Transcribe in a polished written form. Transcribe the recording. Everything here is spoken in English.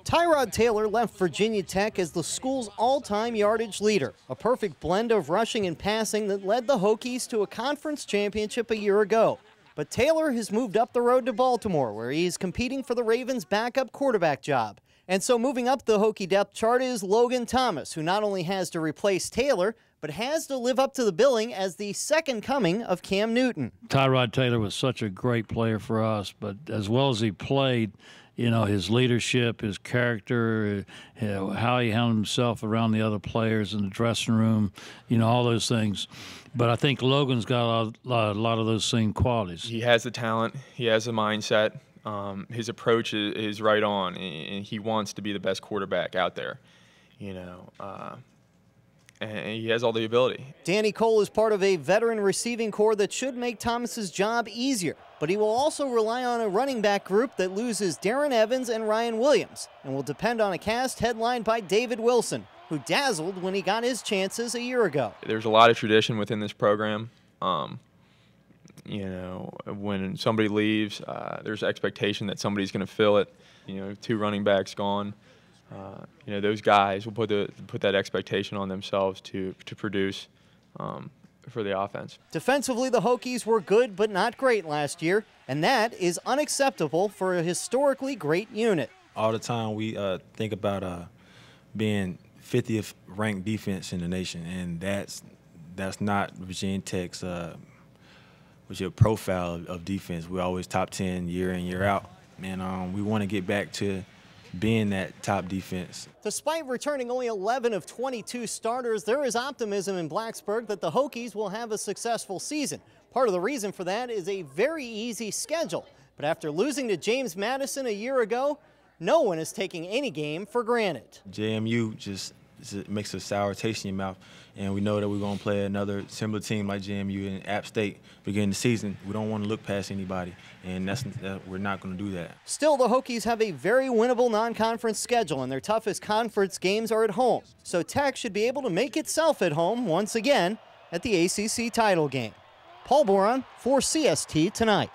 Tyrod Taylor left Virginia Tech as the school's all-time yardage leader, a perfect blend of rushing and passing that led the Hokies to a conference championship a year ago. But Taylor has moved up the road to Baltimore, where he is competing for the Ravens' backup quarterback job. And so moving up the Hokie depth chart is Logan Thomas, who not only has to replace Taylor, but has to live up to the billing as the second coming of Cam Newton. Tyrod Taylor was such a great player for us, but as well as he played, you know, his leadership, his character, how he handled himself around the other players in the dressing room, you know, all those things. But I think Logan's got a lot of those same qualities. He has the talent. He has the mindset. His approach is right on, and he wants to be the best quarterback out there, you know. And he has all the ability. Danny Cole is part of a veteran receiving corps that should make Thomas's job easier, but he will also rely on a running back group that loses Darren Evans and Ryan Williams, and will depend on a cast headlined by David Wilson, who dazzled when he got his chances a year ago. There's a lot of tradition within this program. You know, when somebody leaves, there's expectation that somebody's going to fill it. You know, 2 running backs gone. You know, those guys will put that expectation on themselves to produce for the offense. Defensively, the Hokies were good but not great last year, and that is unacceptable for a historically great unit. All the time we think about being 50th ranked defense in the nation, and that's not Virginia Tech's profile of defense. We're always top 10 year in, year out, and we want to get back to being that top defense. Despite returning only 11 of 22 starters, there is optimism in Blacksburg that the Hokies will have a successful season. Part of the reason for that is a very easy schedule. But after losing to James Madison a year ago, no one is taking any game for granted. JMU just makes a sour taste in your mouth, and we know that we're going to play another similar team like JMU in App State beginning the season. We don't want to look past anybody, and we're not going to do that. Still, the Hokies have a very winnable non-conference schedule, and their toughest conference games are at home. So Tech should be able to make itself at home once again at the ACC title game. Paul Boron for CST Tonight.